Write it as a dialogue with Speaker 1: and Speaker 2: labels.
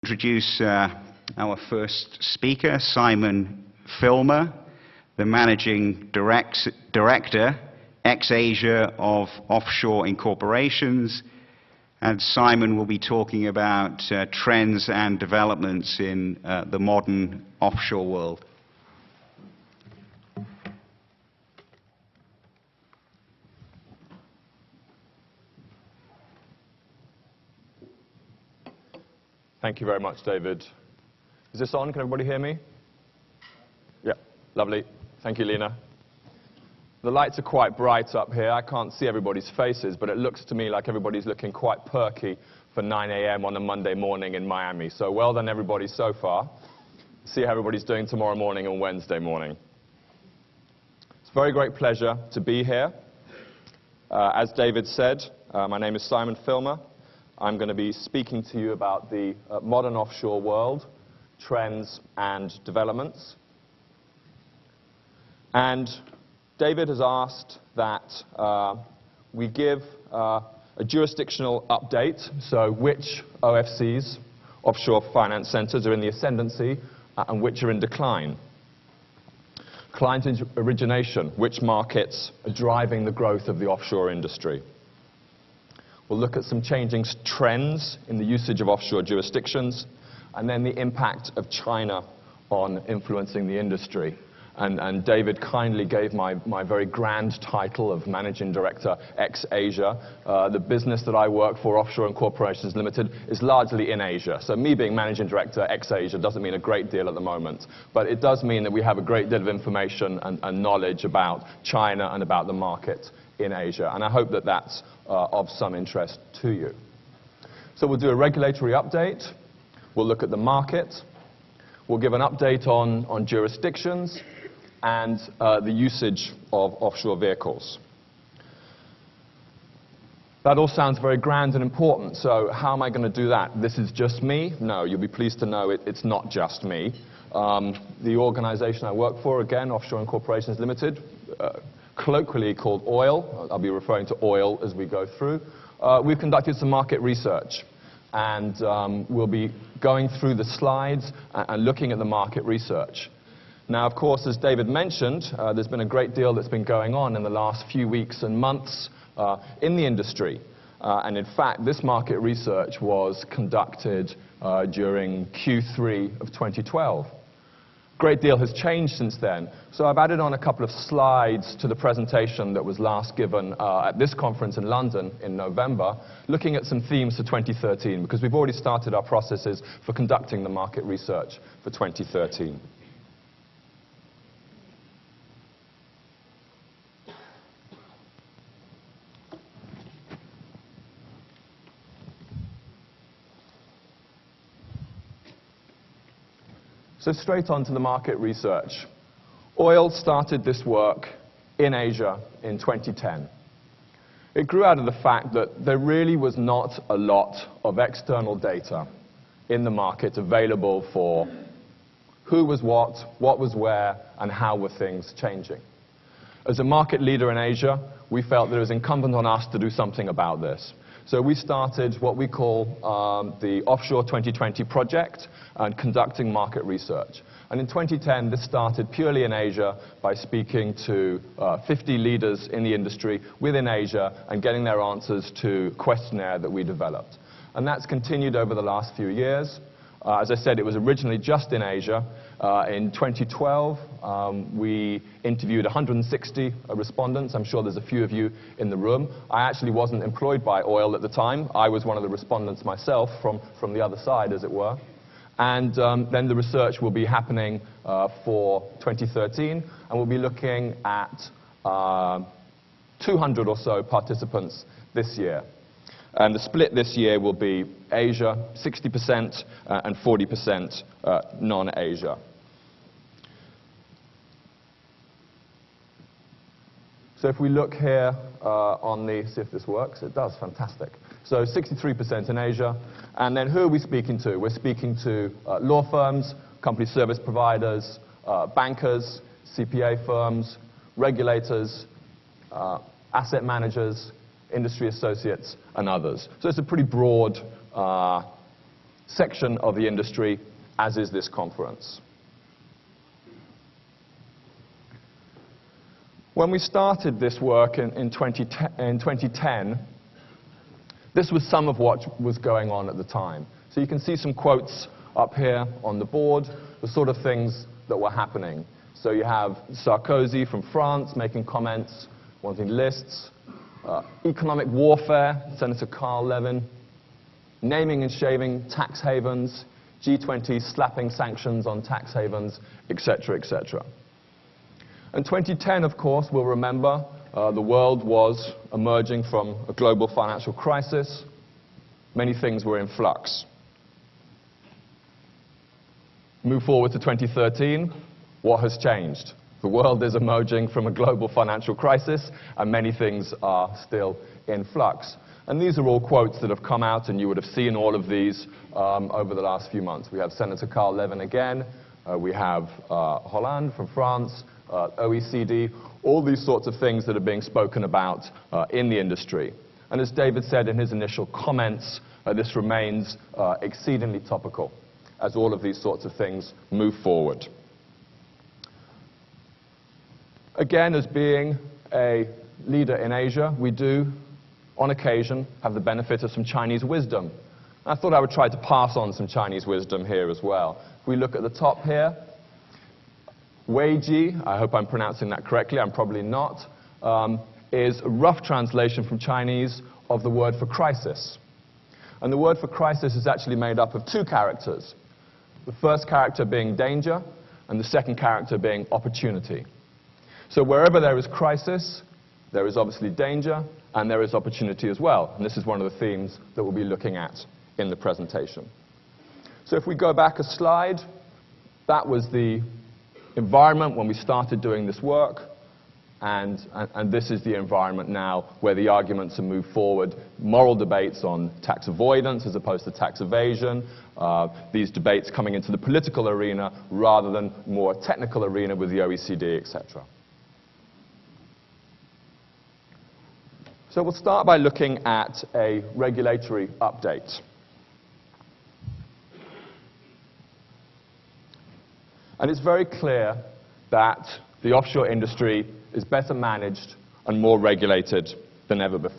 Speaker 1: Introduce our first speaker, Simon Filmer, the Managing Director, ex-Asia of Offshore Incorporations. And Simon will be talking about trends and developments in the modern offshore world.
Speaker 2: Thank you very much, David. Is this on? Can everybody hear me? Yeah, lovely. Thank you, Lena. The lights are quite bright up here. I can't see everybody's faces, but it looks to me like everybody's looking quite perky for 9 a.m. on a Monday morning in Miami. So well done, everybody, so far. See how everybody's doing tomorrow morning and Wednesday morning. It's a very great pleasure to be here. As David said, my name is Simon Filmer. I'm going to be speaking to you about the modern offshore world, trends and developments. And David has asked that we give a jurisdictional update, so which OFCs, offshore finance centers, are in the ascendancy and which are in decline. Client origination, which markets are driving the growth of the offshore industry. We'll look at some changing trends in the usage of offshore jurisdictions, and then the impact of China on influencing the industry. And David kindly gave my very grand title of Managing Director ex-Asia. The business that I work for, Offshore Incorporation Limited, is largely in Asia. So me being Managing Director ex-Asia doesn't mean a great deal at the moment. But it does mean that we have a great deal of information and knowledge about China and about the market in Asia. And I hope that that's of some interest to you. So we'll do a regulatory update. We'll look at the market. We'll give an update on jurisdictions and the usage of offshore vehicles. That all sounds very grand and important, so how am I going to do that? This is just me? No, you'll be pleased to know it's not just me. The organization I work for, again, Offshore Incorporation Limited, colloquially called OIL, I'll be referring to OIL as we go through, we've conducted some market research. And we'll be going through the slides and looking at the market research. Now, of course, as David mentioned, there's been a great deal that's been going on in the last few weeks and months in the industry. And in fact, this market research was conducted during Q3 of 2012. A great deal has changed since then. So I've added on a couple of slides to the presentation that was last given at this conference in London in November, looking at some themes for 2013, because we've already started our processes for conducting the market research for 2013. So straight on to the market research. OIL started this work in Asia in 2010. It grew out of the fact that there really was not a lot of external data in the market available for who was what was where, and how were things changing. As a market leader in Asia, we felt that it was incumbent on us to do something about this. So we started what we call the Offshore 2020 project and conducting market research. And in 2010, this started purely in Asia by speaking to 50 leaders in the industry within Asia and getting their answers to a questionnaire that we developed. And that's continued over the last few years. As I said, it was originally just in Asia. In 2012, we interviewed 160 respondents. I'm sure there's a few of you in the room. I actually wasn't employed by OIL at the time. I was one of the respondents myself from the other side, as it were. And then the research will be happening for 2013, and we'll be looking at 200 or so participants this year. And the split this year will be Asia, 60%, and 40% non-Asia. So if we look here on the, see if this works, it does, fantastic. So 63% in Asia. And then who are we speaking to? We're speaking to law firms, company service providers, bankers, CPA firms, regulators, asset managers, industry associates, and others. So it's a pretty broad section of the industry, as is this conference. When we started this work in 2010, this was some of what was going on at the time. So you can see some quotes up here on the board, the sort of things that were happening. So you have Sarkozy from France making comments, wanting lists, economic warfare, Senator Carl Levin, naming and shaving tax havens, G20 slapping sanctions on tax havens, etc., etc. And 2010, of course, we'll remember, the world was emerging from a global financial crisis. Many things were in flux. Move forward to 2013, what has changed? The world is emerging from a global financial crisis, and many things are still in flux. And these are all quotes that have come out, and you would have seen all of these over the last few months. We have Senator Carl Levin again. We have Hollande from France, OECD, all these sorts of things that are being spoken about in the industry. And as David said in his initial comments, this remains exceedingly topical as all of these sorts of things move forward. Again, as being a leader in Asia, we do, on occasion, have the benefit of some Chinese wisdom. I thought I would try to pass on some Chinese wisdom here as well. If we look at the top here, Weiji, I hope I'm pronouncing that correctly, I'm probably not, is a rough translation from Chinese of the word for crisis. And the word for crisis is actually made up of two characters. The first character being danger, and the second character being opportunity. So wherever there is crisis, there is obviously danger, and there is opportunity as well. And this is one of the themes that we'll be looking at in the presentation. So if we go back a slide, that was the environment when we started doing this work, and this is the environment now where the arguments have moved forward. Moral debates on tax avoidance as opposed to tax evasion, these debates coming into the political arena rather than more technical arena with the OECD, etc. So we'll start by looking at a regulatory update. And it's very clear that the offshore industry is better managed and more regulated than ever before.